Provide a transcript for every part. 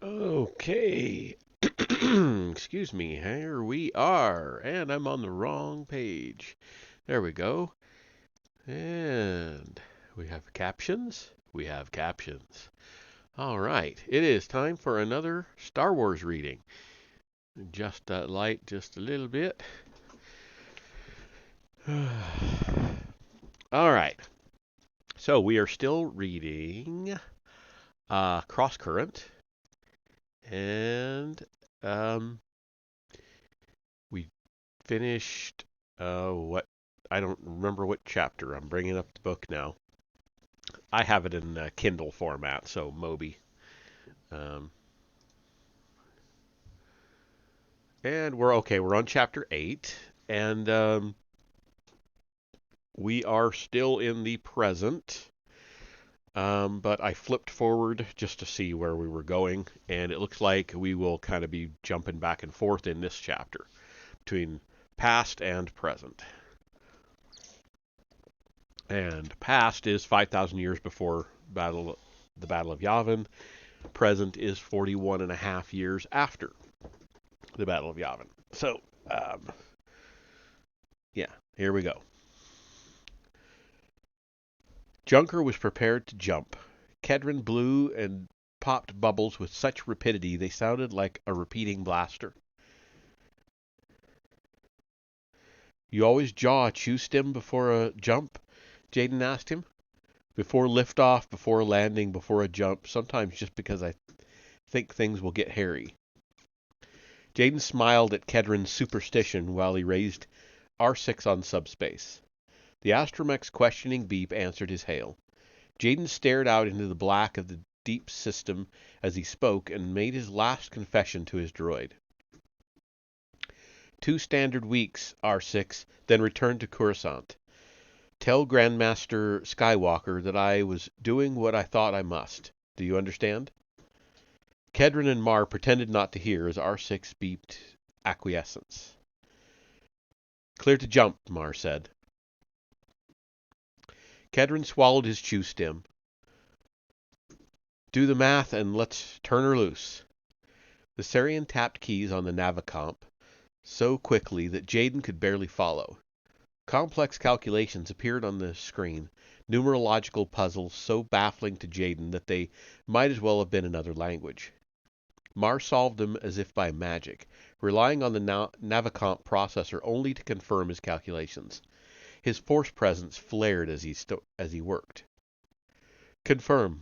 Okay. Excuse me. Here we are. And I'm on the wrong page. There we go. And we have captions. We have captions. All right. It is time for another Star Wars reading. Adjust that light just a little bit. All right. So we are still reading Crosscurrent. And we finished what I don't remember what chapter. I'm bringing up the book now. I have it in Kindle format, so Moby. And we're okay. We're on chapter 8, and we are still in the present. But I flipped forward just to see where we were going, and it looks like we will kind of be jumping back and forth in this chapter between past and present. And past is 5,000 years before the Battle of Yavin. Present is 41 and a half years after the Battle of Yavin. So, yeah, here we go. Junker was prepared to jump. Kedron blew and popped bubbles with such rapidity they sounded like a repeating blaster. You always jaw a chew stim before a jump? Jaden asked him. Before liftoff, before landing, before a jump, sometimes just because I think things will get hairy. Jaden smiled at Kedron's superstition while he raised R6 on subspace. The astromech's questioning beep answered his hail. Jaden stared out into the black of the deep system as he spoke and made his last confession to his droid. 2 standard weeks, R6, then returned to Coruscant. Tell Grandmaster Skywalker that I was doing what I thought I must. Do you understand? Kedron and Mar pretended not to hear as R6 beeped acquiescence. Clear to jump, Mar said. Kedron swallowed his chew stem. Do the math and let's turn her loose. The Sarian tapped keys on the Navicomp so quickly that Jaden could barely follow. Complex calculations appeared on the screen, numerological puzzles so baffling to Jaden that they might as well have been another language. Mar solved them as if by magic, relying on the Navicomp processor only to confirm his calculations. His force presence flared as he worked. Confirm,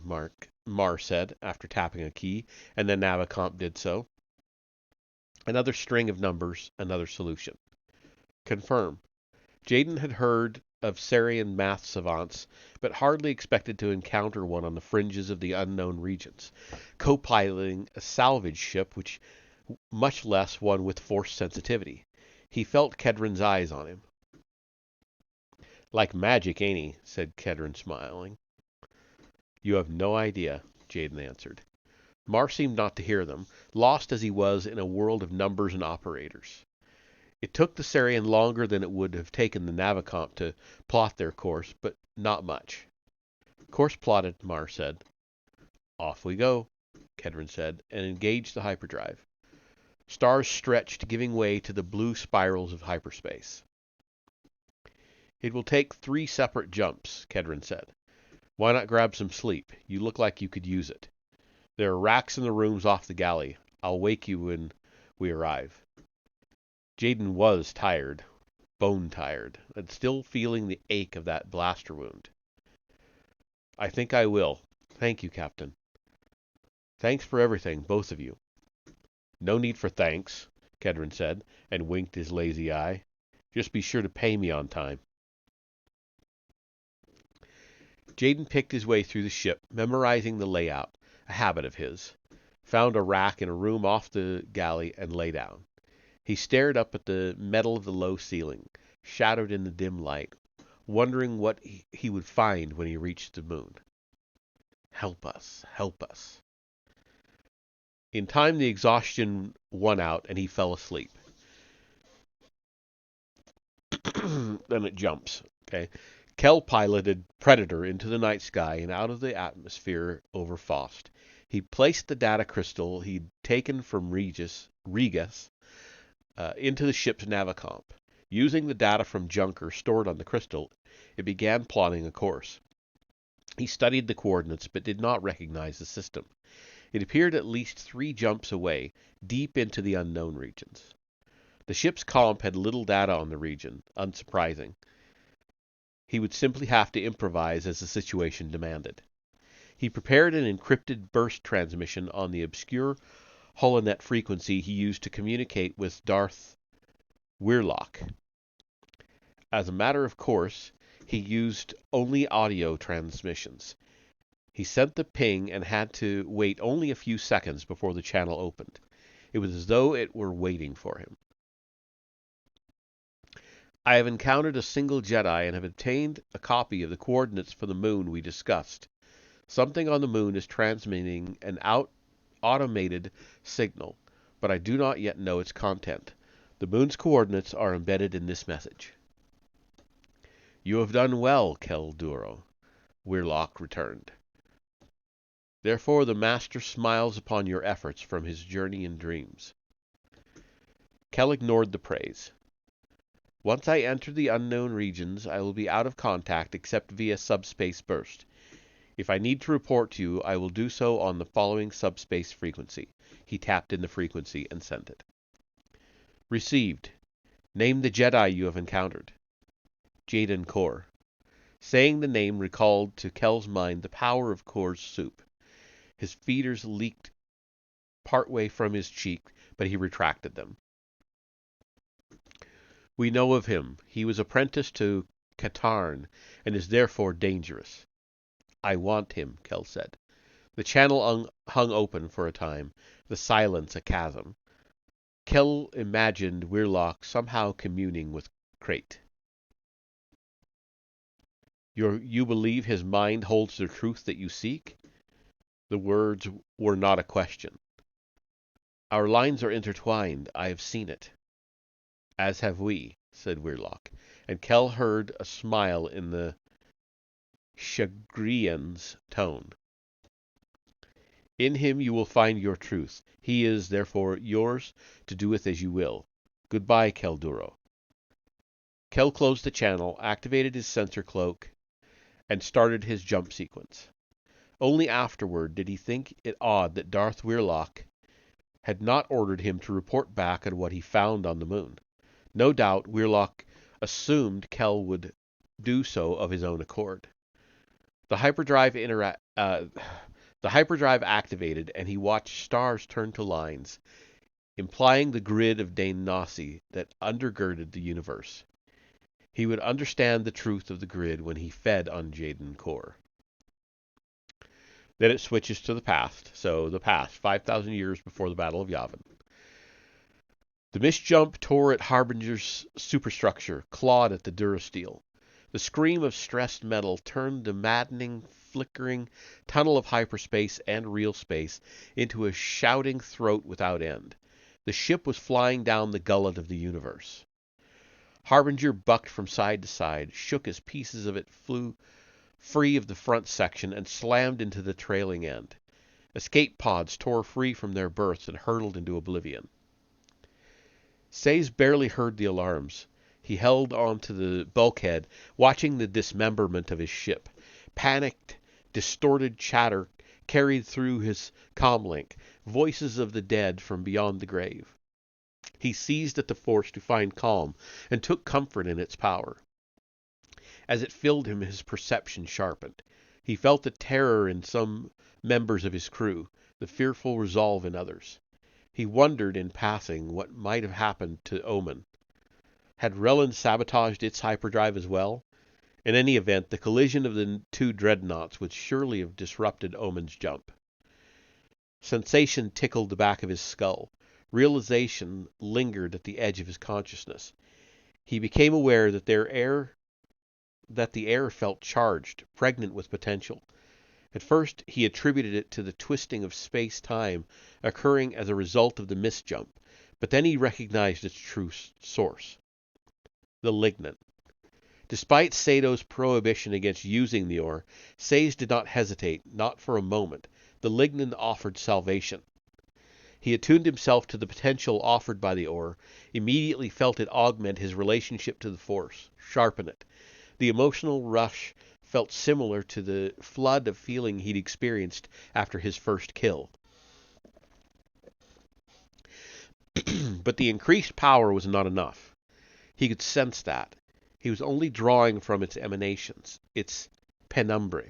Mar said, after tapping a key, and the Navicomp did so. Another string of numbers, another solution. Confirm. Jaden had heard of Sarian math savants, but hardly expected to encounter one on the fringes of the unknown regions, co-piloting a salvage ship, much less one with force sensitivity. He felt Kedron's eyes on him. Like magic, ain't he? Said Kedron, smiling. You have no idea, Jaden answered. Mar seemed not to hear them, lost as he was in a world of numbers and operators. It took the Sarian longer than it would have taken the Navicomp to plot their course, but not much. Course plotted, Mar said. Off we go, Kedron said, and engaged the hyperdrive. Stars stretched, giving way to the blue spirals of hyperspace. It will take 3 separate jumps, Kedron said. Why not grab some sleep? You look like you could use it. There are racks in the rooms off the galley. I'll wake you when we arrive. Jaden was tired, bone-tired, and still feeling the ache of that blaster wound. I think I will. Thank you, Captain. Thanks for everything, both of you. No need for thanks, Kedron said, and winked his lazy eye. Just be sure to pay me on time. Jaden picked his way through the ship, memorizing the layout, a habit of his. Found a rack in a room off the galley and lay down. He stared up at the metal of the low ceiling, shadowed in the dim light, wondering what he would find when he reached the moon. Help us, help us. In time, the exhaustion won out, and he fell asleep. Then it jumps. Okay. Kel piloted Predator into the night sky and out of the atmosphere over Faust. He placed the data crystal he'd taken from Regas into the ship's Navicomp. Using the data from Junker stored on the crystal, it began plotting a course. He studied the coordinates but did not recognize the system. It appeared at least 3 jumps away, deep into the unknown regions. The ship's comp had little data on the region, unsurprising. He would simply have to improvise as the situation demanded. He prepared an encrypted burst transmission on the obscure holonet frequency he used to communicate with Darth Weirlock. As a matter of course, he used only audio transmissions. He sent the ping and had to wait only a few seconds before the channel opened. It was as though it were waiting for him. I have encountered a single Jedi and have obtained a copy of the coordinates for the moon we discussed. Something on the moon is transmitting an automated signal, but I do not yet know its content. The moon's coordinates are embedded in this message. You have done well, Kel Duro, Weirlock returned. Therefore the Master smiles upon your efforts from his journey in dreams. Kel ignored the praise. Once I enter the unknown regions, I will be out of contact except via subspace burst. If I need to report to you, I will do so on the following subspace frequency. He tapped in the frequency and sent it. Received. Name the Jedi you have encountered. Jaden Kor. Saying the name recalled to Kel's mind the power of Kor's soup. His feeders leaked partway from his cheek, but he retracted them. We know of him. He was apprenticed to Katarn and is therefore dangerous. I want him, Kel said. The channel hung open for a time, the silence a chasm. Kel imagined Weirlock somehow communing with Crate. You believe his mind holds the truth that you seek? The words were not a question. Our lines are intertwined. I have seen it. As have we, said Weirlock, and Kel heard a smile in the Chagrian's tone. In him you will find your truth. He is, therefore, yours to do with as you will. Goodbye, Kelduro. Kel closed the channel, activated his sensor cloak, and started his jump sequence. Only afterward did he think it odd that Darth Weirlock had not ordered him to report back on what he found on the moon. No doubt Weirlock assumed Kel would do so of his own accord. The hyperdrive activated, and he watched stars turn to lines, implying the grid of Dane Nossi that undergirded the universe. He would understand the truth of the grid when he fed on Jaden Core. Then it switches to the past. So the past, 5,000 years before the Battle of Yavin. The mist jump tore at Harbinger's superstructure, clawed at the durasteel. The scream of stressed metal turned the maddening, flickering tunnel of hyperspace and real space into a shouting throat without end. The ship was flying down the gullet of the universe. Harbinger bucked from side to side, shook as pieces of it flew free of the front section and slammed into the trailing end. Escape pods tore free from their berths and hurtled into oblivion. Sayes barely heard the alarms. He held on to the bulkhead, watching the dismemberment of his ship. Panicked, distorted chatter carried through his comlink, voices of the dead from beyond the grave. He seized at the force to find calm, and took comfort in its power. As it filled him, his perception sharpened. He felt the terror in some members of his crew, the fearful resolve in others. He wondered in passing what might have happened to Omen. Had Relin sabotaged its hyperdrive as well? In any event, the collision of the two dreadnoughts would surely have disrupted Omen's jump. Sensation tickled the back of his skull. Realization lingered at the edge of his consciousness. He became aware that the air felt charged, pregnant with potential. At first, he attributed it to the twisting of space-time occurring as a result of the mist jump, but then he recognized its true source. The lignin. Despite Sato's prohibition against using the ore, Sayes did not hesitate, not for a moment. The lignin offered salvation. He attuned himself to the potential offered by the ore, immediately felt it augment his relationship to the Force, sharpen it. The emotional rush felt similar to the flood of feeling he'd experienced after his first kill. But the increased power was not enough. He could sense that. He was only drawing from its emanations, its penumbra.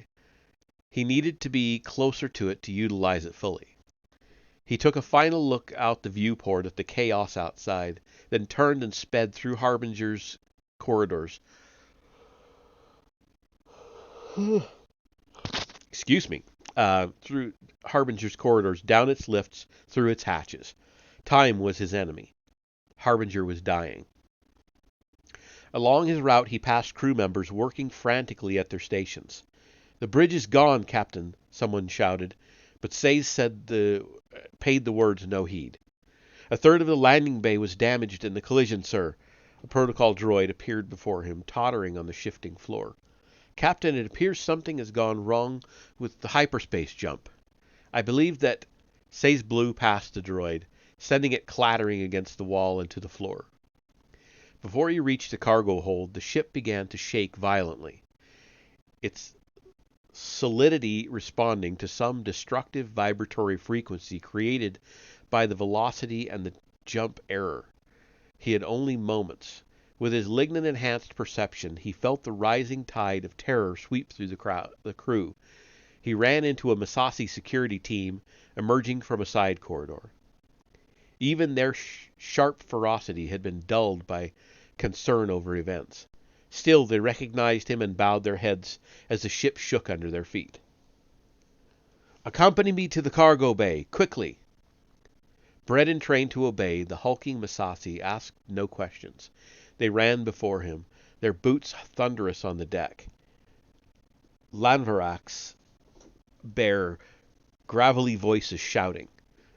He needed to be closer to it to utilize it fully. He took a final look out the viewport at the chaos outside, then turned and sped through Harbinger's corridors. Through Harbinger's corridors, down its lifts, through its hatches. Time was his enemy. Harbinger was dying. Along his route, he passed crew members working frantically at their stations. "The bridge is gone, Captain," someone shouted, but Sayes paid the words no heed. "A third of the landing bay was damaged in the collision, sir." A protocol droid appeared before him, tottering on the shifting floor. "Captain, it appears something has gone wrong with the hyperspace jump. I believe that..." Sayes blew past the droid, sending it clattering against the wall and to the floor. Before he reached the cargo hold, the ship began to shake violently, its solidity responding to some destructive vibratory frequency created by the velocity and the jump error. He had only moments. With his lignin-enhanced perception, he felt the rising tide of terror sweep through the crew. He ran into a Massassi security team emerging from a side corridor. Even their sharp ferocity had been dulled by concern over events. Still, they recognized him and bowed their heads as the ship shook under their feet. "Accompany me to the cargo bay, quickly!" Bred and trained to obey, the hulking Massassi asked no questions. They ran before him, their boots thunderous on the deck. Lanvaraks bare, gravelly voices shouting,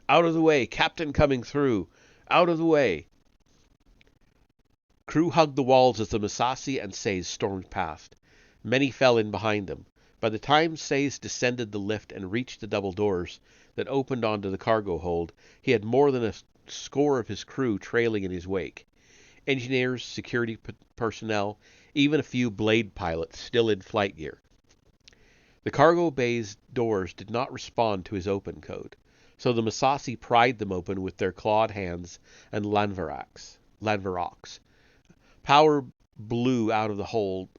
"Out of the way! Captain coming through! Out of the way!" Crew hugged the walls as the Massassi and Sayes stormed past. Many fell in behind them. By the time Sayes descended the lift and reached the double doors that opened onto the cargo hold, he had more than a score of his crew trailing in his wake. Engineers, security personnel, even a few blade pilots still in flight gear. The cargo bay's doors did not respond to his open code, so the Massassi pried them open with their clawed hands and lanvaraks. Power blew out of the hold,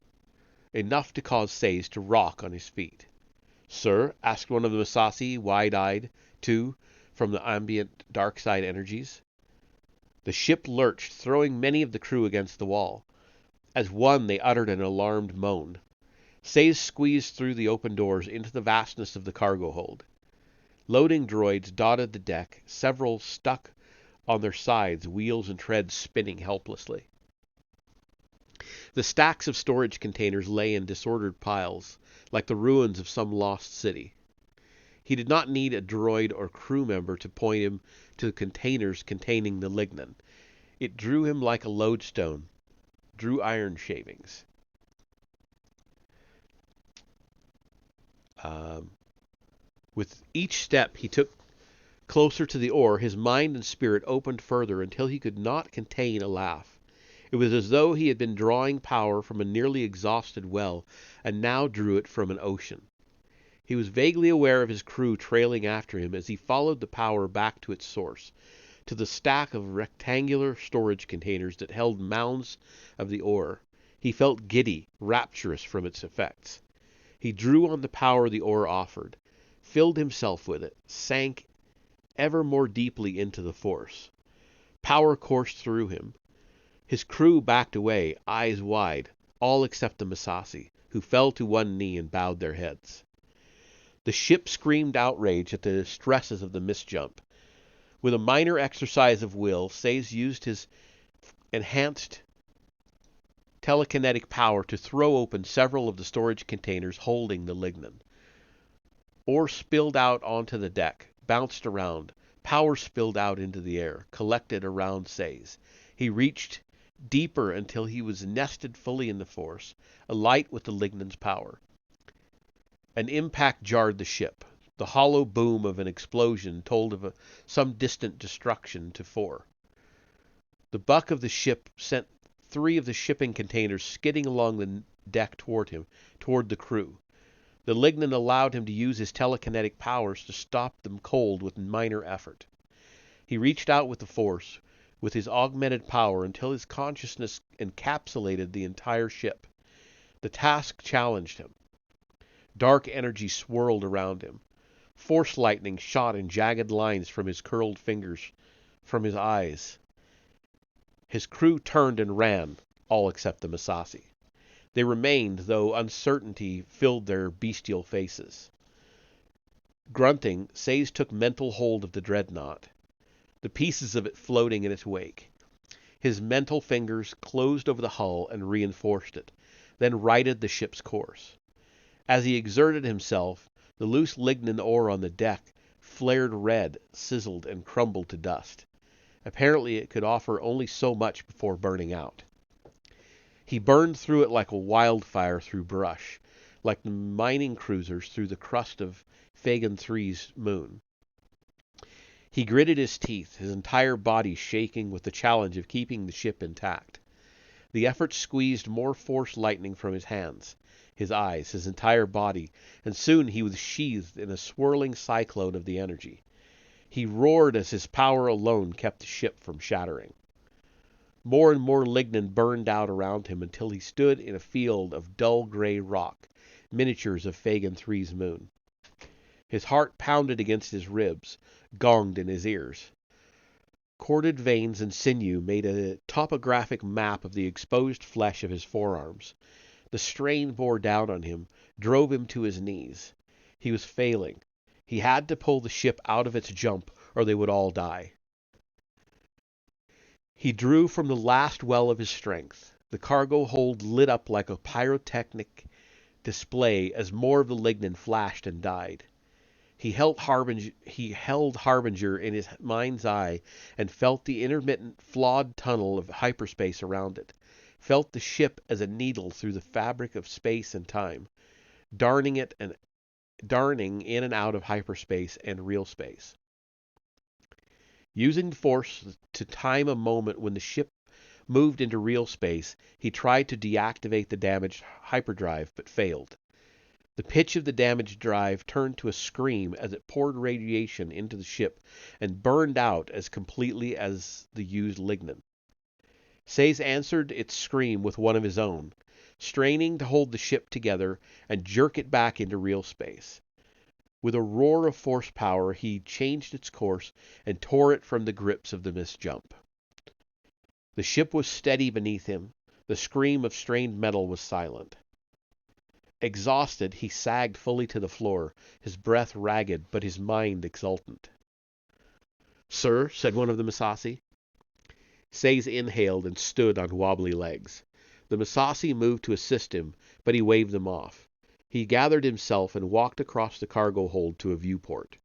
enough to cause Sayes to rock on his feet. "Sir?" asked one of the Massassi, wide-eyed, too, from the ambient dark side energies. The ship lurched, throwing many of the crew against the wall. As one, they uttered an alarmed moan. Sayes squeezed through the open doors into the vastness of the cargo hold. Loading droids dotted the deck, several stuck on their sides, wheels and treads spinning helplessly. The stacks of storage containers lay in disordered piles, like the ruins of some lost city. He did not need a droid or crew member to point him to the containers containing the lignin. It drew him like a lodestone, drew iron shavings. With each step he took closer to the ore, his mind and spirit opened further until he could not contain a laugh. It was as though he had been drawing power from a nearly exhausted well, and now drew it from an ocean. He was vaguely aware of his crew trailing after him as he followed the power back to its source, to the stack of rectangular storage containers that held mounds of the ore. He felt giddy, rapturous from its effects. He drew on the power the ore offered, filled himself with it, sank ever more deeply into the force. Power coursed through him. His crew backed away, eyes wide, all except the Massassi, who fell to one knee and bowed their heads. The ship screamed outrage at the stresses of the misjump. With a minor exercise of will, Sayes used his enhanced telekinetic power to throw open several of the storage containers holding the lignin. Ore spilled out onto the deck, bounced around. Power spilled out into the air, collected around Sayes. He reached deeper until he was nested fully in the force, alight with the lignin's power. An impact jarred the ship. The hollow boom of an explosion told of some distant destruction to fore. The buck of the ship sent 3 of the shipping containers skidding along the deck toward him, toward the crew. The lignin allowed him to use his telekinetic powers to stop them cold with minor effort. He reached out with the force, with his augmented power, until his consciousness encapsulated the entire ship. The task challenged him. Dark energy swirled around him. Force lightning shot in jagged lines from his curled fingers, from his eyes. His crew turned and ran, all except the Massassi. They remained, though uncertainty filled their bestial faces. Grunting, Sayes took mental hold of the dreadnought, the pieces of it floating in its wake. His mental fingers closed over the hull and reinforced it, then righted the ship's course. As he exerted himself, the loose lignin ore on the deck flared red, sizzled, and crumbled to dust. Apparently it could offer only so much before burning out. He burned through it like a wildfire through brush, like the mining cruisers through the crust of Fagan III's moon. He gritted his teeth, his entire body shaking with the challenge of keeping the ship intact. The effort squeezed more force lightning from his hands, his eyes, his entire body, and soon he was sheathed in a swirling cyclone of the energy. He roared as his power alone kept the ship from shattering. More and more lignin burned out around him until he stood in a field of dull gray rock, miniatures of Fagan III's moon. His heart pounded against his ribs, gonged in his ears. Corded veins and sinew made a topographic map of the exposed flesh of his forearms. The strain bore down on him, drove him to his knees. He was failing. He had to pull the ship out of its jump, or they would all die. He drew from the last well of his strength. The cargo hold lit up like a pyrotechnic display as more of the lignin flashed and died. He held Harbinger in his mind's eye and felt the intermittent, flawed tunnel of hyperspace around it, felt the ship as a needle through the fabric of space and time. darting in and out of hyperspace and real space. Using the Force to time a moment when the ship moved into real space, he tried to deactivate the damaged hyperdrive, but failed. The pitch of the damaged drive turned to a scream as it poured radiation into the ship and burned out as completely as the used lignin. Sayes answered its scream with one of his own, straining to hold the ship together and jerk it back into real space. With a roar of force power, he changed its course and tore it from the grips of the missed jump. The ship was steady beneath him. The scream of strained metal was silent. Exhausted, he sagged fully to the floor, his breath ragged, but his mind exultant. "Sir," said one of the Misasi. Sayes inhaled and stood on wobbly legs. The Misasi moved to assist him, but he waved them off. He gathered himself and walked across the cargo hold to a viewport.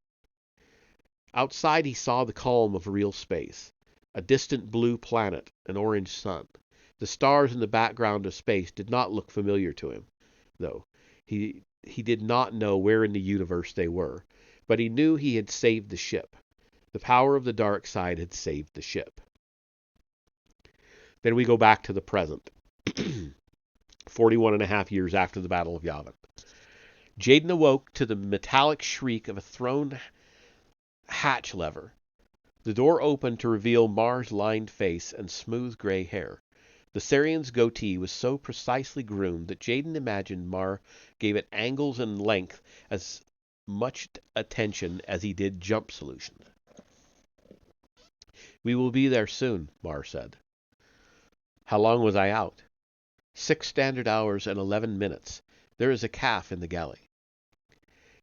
Outside he saw the calm of real space, a distant blue planet, an orange sun. The stars in the background of space did not look familiar to him, though. He did not know where in the universe they were, but he knew he had saved the ship. The power of the dark side had saved the ship. Then we go back to the present, 41 and a half years after the Battle of Yavin. Jaden awoke to the metallic shriek of a thrown hatch lever. The door opened to reveal Mar's lined face and smooth gray hair. The Sarian's goatee was so precisely groomed that Jaden imagined Mar gave it angles and length as much attention as he did jump solution. "We will be there soon," Mar said. "How long was I out?" 6 standard hours and 11 minutes. There is a calf in the galley."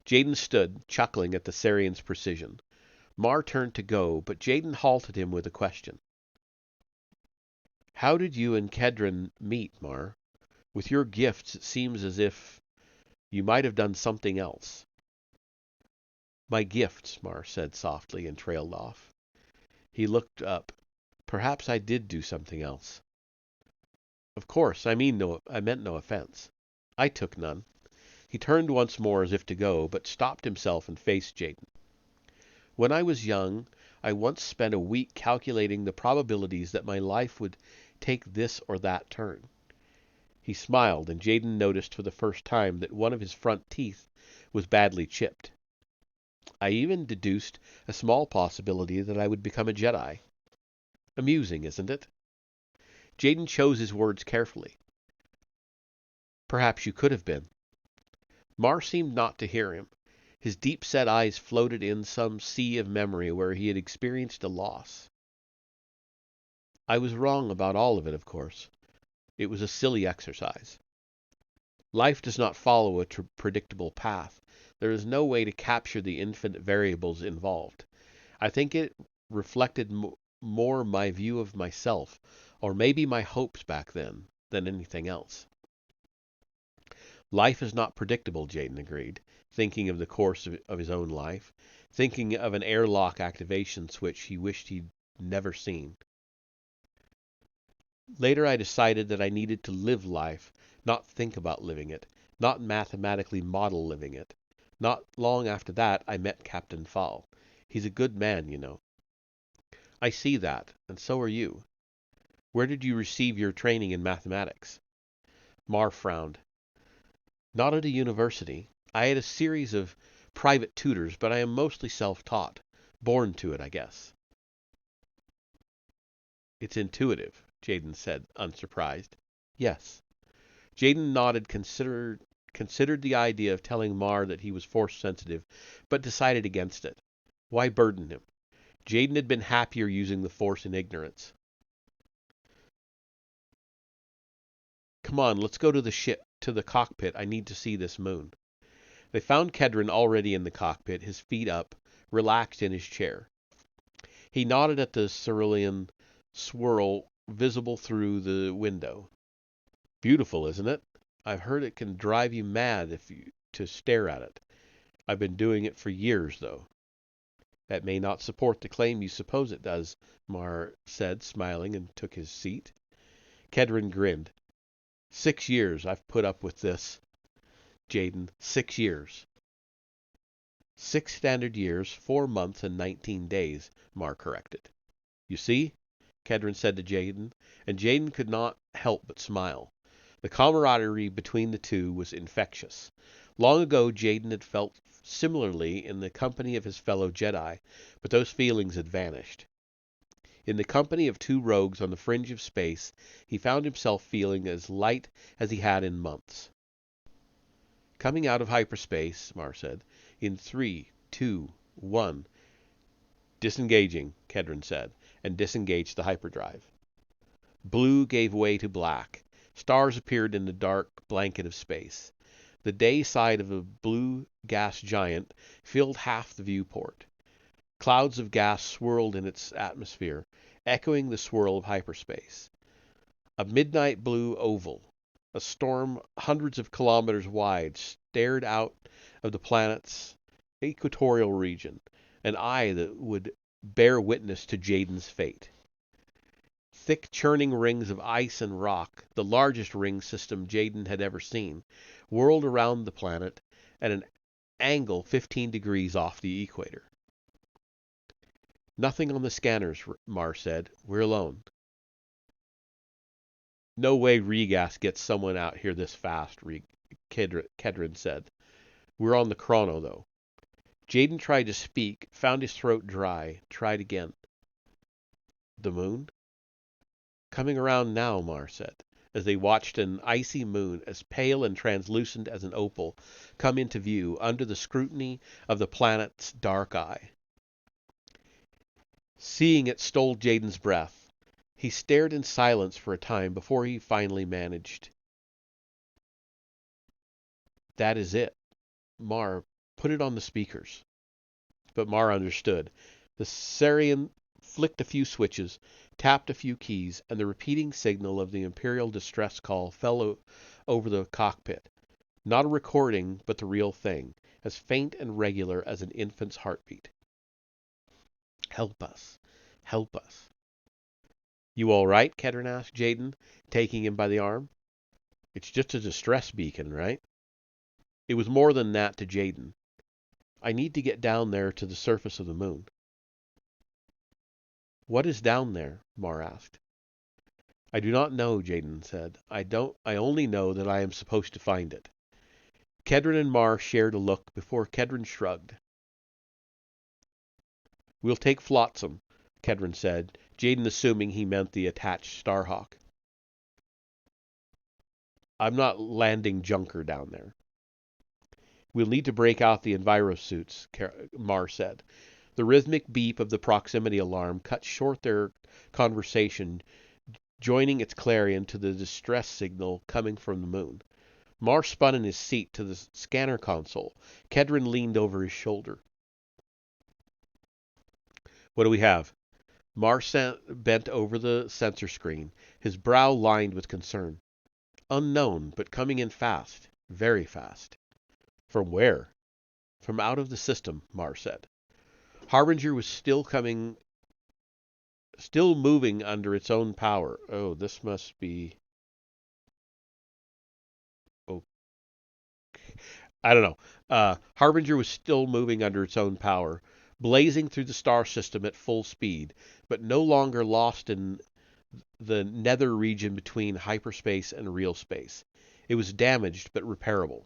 Jaden stood, chuckling at the Sarian's precision. Mar turned to go, but Jaden halted him with a question. "How did you and Kedron meet, Mar? With your gifts, it seems as if you might have done something else." "My gifts," Mar said softly and trailed off. He looked up. "Perhaps I did do something else." "Of course, I meant no offense." "I took none." He turned once more as if to go, but stopped himself and faced Jaden. "When I was young, I once spent a week calculating the probabilities that my life would take this or that turn." He smiled, and Jaden noticed for the first time that one of his front teeth was badly chipped. "I even deduced a small possibility that I would become a Jedi. Amusing, isn't it?" Jaden chose his words carefully. "Perhaps you could have been." Mar seemed not to hear him. His deep-set eyes floated in some sea of memory where he had experienced a loss. "I was wrong about all of it, of course. It was a silly exercise. Life does not follow a predictable path. There is no way to capture the infinite variables involved. I think it reflected more my view of myself, or maybe my hopes back then, than anything else." "Life is not predictable," Jaden agreed, thinking of the course of his own life, thinking of an airlock activation switch he wished he'd never seen. "Later I decided that I needed to live life, not think about living it, not mathematically model living it. Not long after that I met Captain Fall. He's a good man, you know." "I see that, and so are you. Where did you receive your training in mathematics?" Mar frowned. "Not at a university. I had a series of private tutors, but I am mostly self-taught. Born to it, I guess." "It's intuitive," Jaden said, unsurprised. "Yes." Jaden nodded, considered the idea of telling Mar that he was force-sensitive, but decided against it. Why burden him? Jaden had been happier using the Force in ignorance. "Come on, let's go to the cockpit. I need to see this moon." They found Kedron already in the cockpit, his feet up, relaxed in his chair. He nodded at the cerulean swirl visible through the window. "Beautiful, isn't it? I've heard it can drive you mad to stare at it. I've been doing it for years, though." "That may not support the claim you suppose it does," Mar said, smiling, and took his seat. Kedron grinned. 6 years I've put up with this." Jaden. 6 years. 6 standard years, 4 months, and 19 days, Mar corrected. You see? Kedron said to Jaden, and Jaden could not help but smile. The camaraderie between the two was infectious. Long ago, Jaden had felt similarly in the company of his fellow Jedi, but those feelings had vanished. In the company of two rogues on the fringe of space, he found himself feeling as light as he had in months. Coming out of hyperspace, Mar said, in 3, 2, 1. Disengaging, Kedron said, and disengaged the hyperdrive. Blue gave way to black. Stars appeared in the dark blanket of space. The day side of a blue gas giant filled half the viewport. Clouds of gas swirled in its atmosphere, echoing the swirl of hyperspace. A midnight blue oval, a storm hundreds of kilometers wide, stared out of the planet's equatorial region, an eye that would bear witness to Jaden's fate. Thick churning rings of ice and rock, the largest ring system Jaden had ever seen, whirled around the planet at an angle 15 degrees off the equator. Nothing on the scanners, Mar said. We're alone. No way Regas gets someone out here this fast, Kedron said. We're on the chrono, though. Jaden tried to speak, found his throat dry, tried again. The moon? Coming around now, Mar said, as they watched an icy moon as pale and translucent as an opal come into view under the scrutiny of the planet's dark eye. Seeing it stole Jaden's breath. He stared in silence for a time before he finally managed. That is it. Mar, put it on the speakers. But Mar understood. The Sarian flicked a few switches, tapped a few keys, and the repeating signal of the Imperial distress call fell over the cockpit. Not a recording, but the real thing, as faint and regular as an infant's heartbeat. Help us. Help us. You all right? Kedron asked Jaden, taking him by the arm. It's just a distress beacon, right? It was more than that to Jaden. I need to get down there to the surface of the moon. What is down there? Mar asked. I do not know, Jaden said. I only know that I am supposed to find it. Kedron and Mar shared a look before Kedron shrugged. We'll take Flotsam, Kedron said, Jaden assuming he meant the attached Starhawk. I'm not landing Junker down there. We'll need to break out the envirosuits, Mar said. The rhythmic beep of the proximity alarm cut short their conversation, joining its clarion to the distress signal coming from the moon. Mar spun in his seat to the scanner console. Kedron leaned over his shoulder. What do we have? Mar bent over the sensor screen, his brow lined with concern. Unknown, but coming in fast. Very fast. From where? From out of the system, Mar said. Harbinger was still moving under its own power. Oh, this must be... Oh, I don't know. Harbinger was still moving under its own power, blazing through the star system at full speed, but no longer lost in the nether region between hyperspace and real space. It was damaged, but repairable.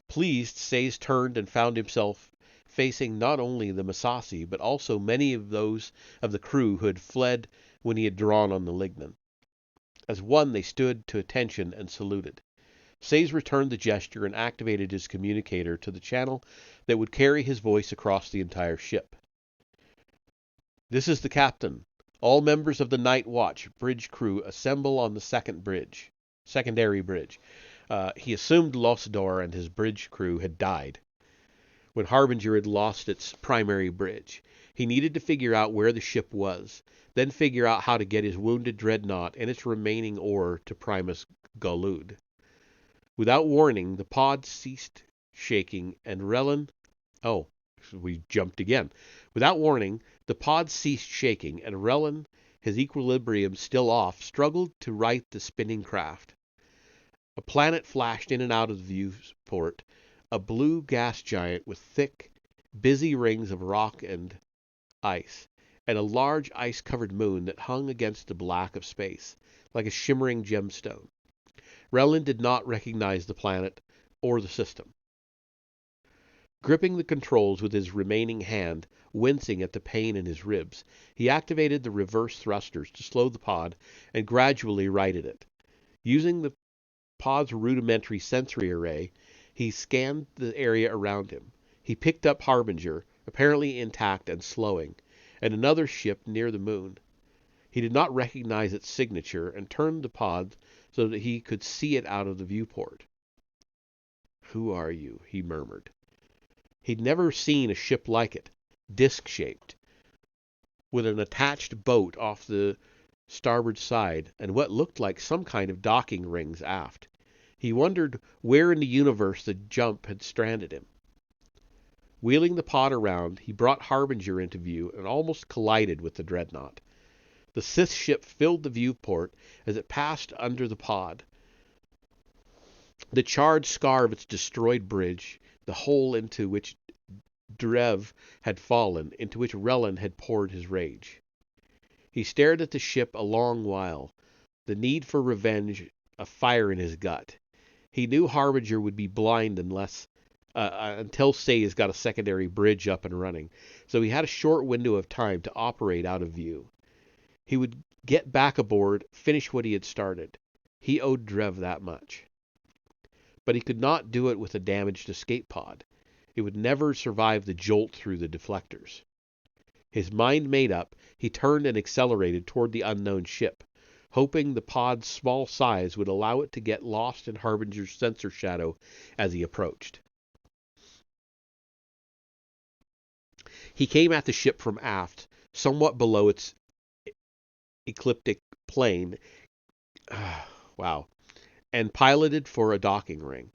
Pleased, Sayes turned and found himself facing not only the Massassi, but also many of those of the crew who had fled when he had drawn on the Lignan. As one, they stood to attention and saluted. Sayes returned the gesture and activated his communicator to the channel that would carry his voice across the entire ship. This is the captain. All members of the Night Watch bridge crew assemble on the secondary bridge. He assumed Losador and his bridge crew had died when Harbinger had lost its primary bridge. He needed to figure out where the ship was, then figure out how to get his wounded dreadnought and its remaining ore to Primus Golud. Without warning, the pod ceased shaking, and Relin... Oh, we jumped again. Without warning, the pod ceased shaking, and Relin, his equilibrium still off, struggled to right the spinning craft. A planet flashed in and out of the viewport, a blue gas giant with thick, busy rings of rock and ice, and a large ice-covered moon that hung against the black of space, like a shimmering gemstone. Relin did not recognize the planet or the system. Gripping the controls with his remaining hand, wincing at the pain in his ribs, he activated the reverse thrusters to slow the pod and gradually righted it. Using the pod's rudimentary sensory array, he scanned the area around him. He picked up Harbinger, apparently intact and slowing, and another ship near the moon. He did not recognize its signature and turned the pod so that he could see it out of the viewport. "Who are you?" he murmured. He'd never seen a ship like it, disc-shaped, with an attached boat off the starboard side and what looked like some kind of docking rings aft. He wondered where in the universe the jump had stranded him. Wheeling the pod around, he brought Harbinger into view and almost collided with the dreadnought. The Sith ship filled the viewport as it passed under the pod. The charred scar of its destroyed bridge, the hole into which Drev had fallen, into which Relin had poured his rage. He stared at the ship a long while, the need for revenge a fire in his gut. He knew Harbinger would be blind until Sayes got a secondary bridge up and running, so he had a short window of time to operate out of view. He would get back aboard, finish what he had started. He owed Drev that much. But he could not do it with a damaged escape pod. It would never survive the jolt through the deflectors. His mind made up, he turned and accelerated toward the unknown ship, hoping the pod's small size would allow it to get lost in Harbinger's sensor shadow as he approached. He came at the ship from aft, somewhat below its ecliptic plane. Wow. And piloted for a docking ring.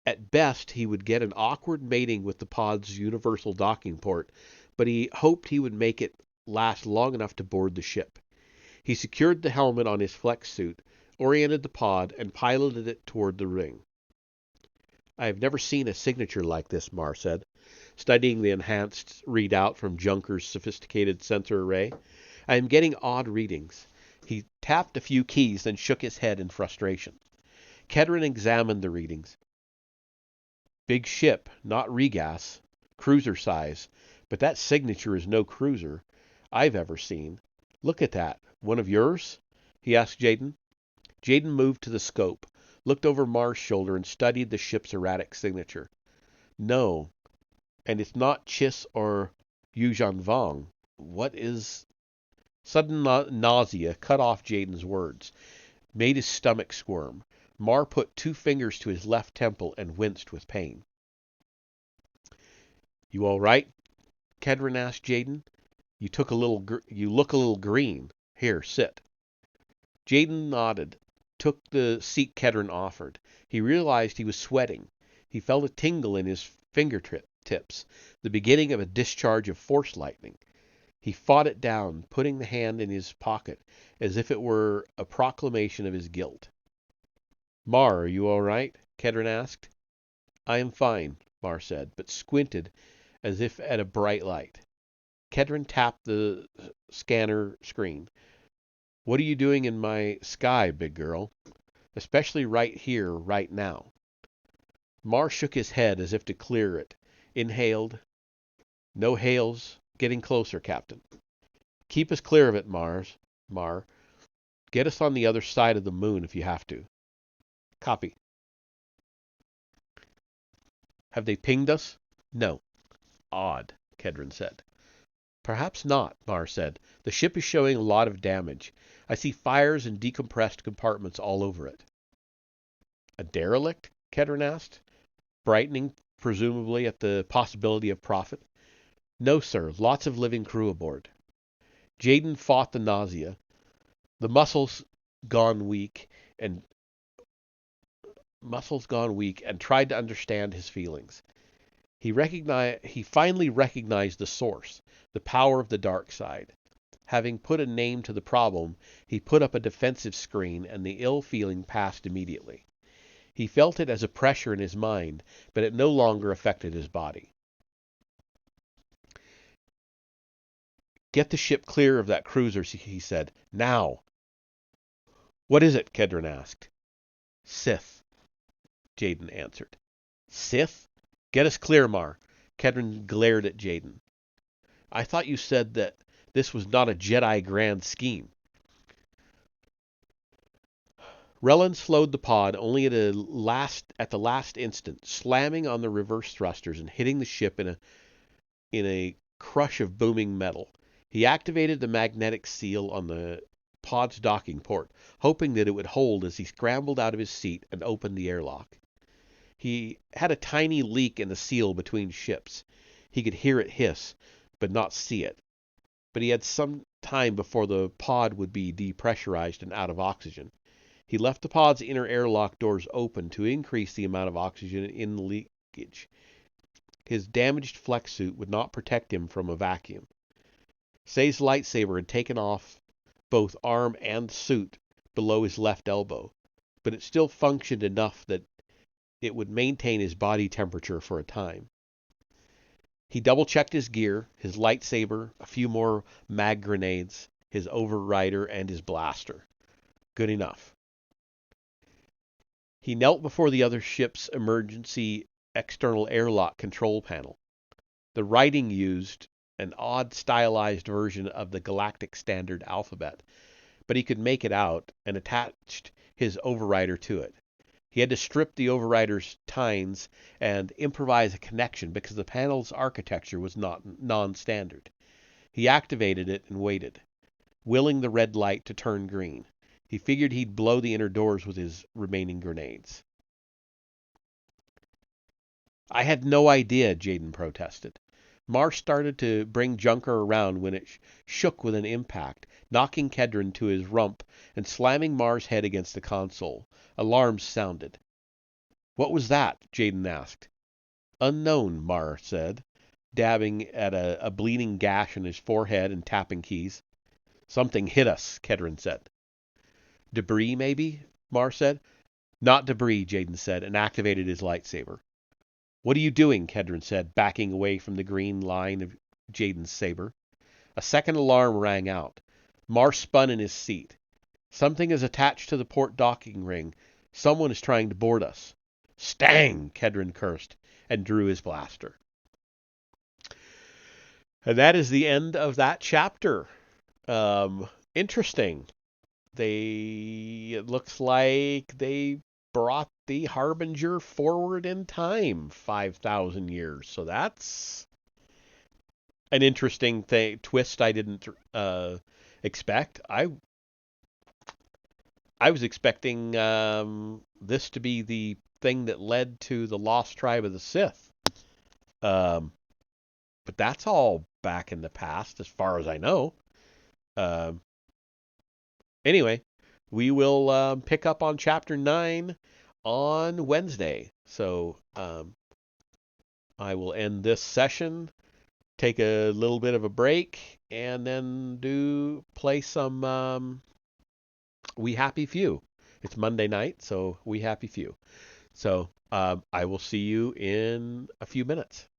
At best, he would get an awkward mating with the pod's universal docking port, but he hoped he would make it last long enough to board the ship. He secured the helmet on his flex suit, oriented the pod, and piloted it toward the ring. "I have never seen a signature like this," Mar said, studying the enhanced readout from Junker's sophisticated sensor array. "I am getting odd readings." He tapped a few keys, then shook his head in frustration. Kedron examined the readings. "Big ship, not regas, cruiser size, but that signature is no cruiser I've ever seen. Look at that. One of yours?" he asked Jaden. Jaden moved to the scope, looked over Mar's shoulder, and studied the ship's erratic signature. "No, and it's not Chiss or Yuuzhan Vong. What is—" Sudden nausea cut off Jaden's words, made his stomach squirm. Mar put 2 fingers to his left temple and winced with pain. "You all right?" Kedron asked Jaden. You look a little green. Here, sit." Jaden nodded, took the seat Kedron offered. He realized he was sweating. He felt a tingle in his fingertips, the beginning of a discharge of force lightning. He fought it down, putting the hand in his pocket as if it were a proclamation of his guilt. "Mar, are you all right?" Kedron asked. "I am fine," Mar said, but squinted as if at a bright light. Kedron tapped the scanner screen. "What are you doing in my sky, big girl? Especially right here, right now." Mar shook his head as if to clear it. Inhaled. "No hails. Getting closer, Captain." "Keep us clear of it, Mar. Get us on the other side of the moon if you have to." "Copy." "Have they pinged us?" "No." "Odd," Kedron said. "Perhaps not," Mar said. "The ship is showing a lot of damage. I see fires and decompressed compartments all over it." "A derelict?" Kedron asked, brightening presumably at the possibility of profit. "No, sir. Lots of living crew aboard." Jaden fought the nausea. The muscles gone weak and tried to understand his feelings. He finally recognized the source, the power of the dark side. Having put a name to the problem, he put up a defensive screen, and the ill feeling passed immediately. He felt it as a pressure in his mind, but it no longer affected his body. "Get the ship clear of that cruiser," he said. "Now!" "What is it?" Kedron asked. "Sith," Jaden answered. "Sith? Get us clear, Mar." Kedron glared at Jaden. "I thought you said that this was not a Jedi grand scheme." Rellan slowed the pod only at the last instant, slamming on the reverse thrusters and hitting the ship in a crush of booming metal. He activated the magnetic seal on the pod's docking port, hoping that it would hold as he scrambled out of his seat and opened the airlock. He had a tiny leak in the seal between ships. He could hear it hiss, but not see it. But he had some time before the pod would be depressurized and out of oxygen. He left the pod's inner airlock doors open to increase the amount of oxygen in the leakage. His damaged flex suit would not protect him from a vacuum. Say's lightsaber had taken off both arm and suit below his left elbow, but it still functioned enough that it would maintain his body temperature for a time. He double-checked his gear, his lightsaber, a few more mag grenades, his overrider, and his blaster. Good enough. He knelt before the other ship's emergency external airlock control panel. The writing used an odd stylized version of the galactic standard alphabet, but he could make it out and attached his overrider to it. He had to strip the overrider's tines and improvise a connection because the panel's architecture was not non-standard. He activated it and waited, willing the red light to turn green. He figured he'd blow the inner doors with his remaining grenades. "I had no idea," Jaden protested. Mar started to bring Junker around when it shook with an impact, knocking Kedron to his rump and slamming Mar's head against the console. Alarms sounded. "What was that?" Jaden asked. "Unknown," Mar said, dabbing at a bleeding gash in his forehead and tapping keys. "Something hit us," Kedron said. "Debris, maybe?" Mar said. "Not debris," Jaden said, and activated his lightsaber. "What are you doing?" Kedron said, backing away from the green line of Jaden's saber. A second alarm rang out. Mar spun in his seat. "Something is attached to the port docking ring. Someone is trying to board us." "Stang!" Kedron cursed, and drew his blaster. And that is the end of that chapter. Interesting. It looks like they brought the Harbinger forward in time 5,000 years. So that's an interesting twist I didn't expect. I was expecting this to be the thing that led to the Lost Tribe of the Sith. But that's all back in the past as far as I know. Anyway, we will pick up on Chapter 9 on Wednesday. So I will end this session, take a little bit of a break, and then play some We Happy Few. It's Monday night, so We Happy Few. So I will see you in a few minutes.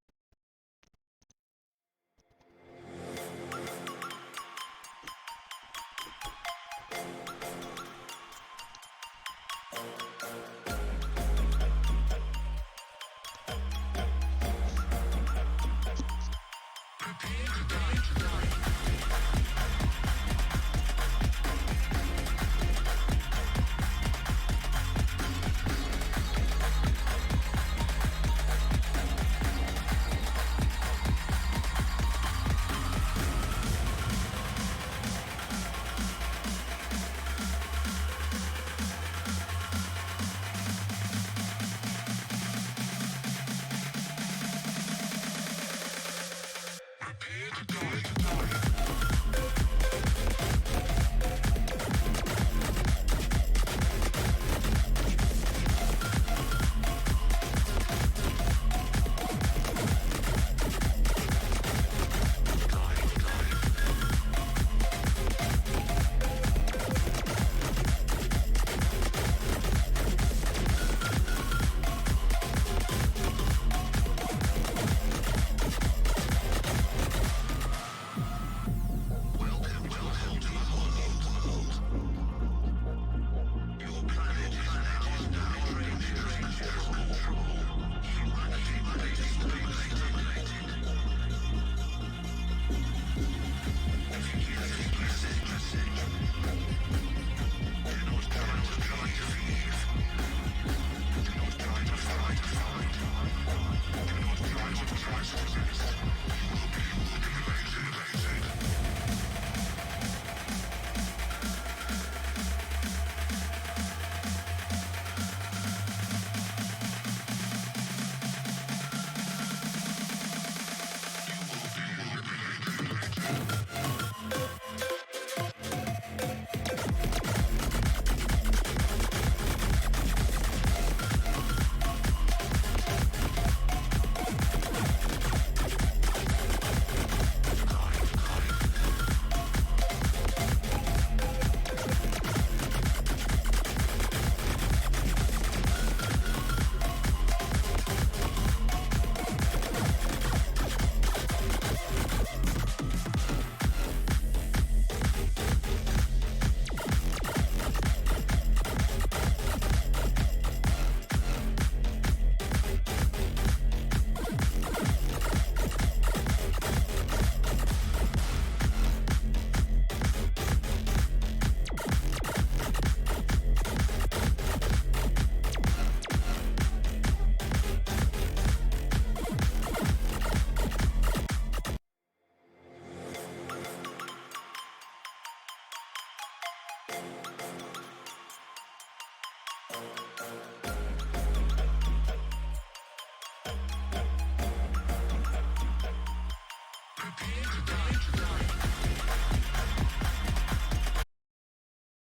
Prepare to die.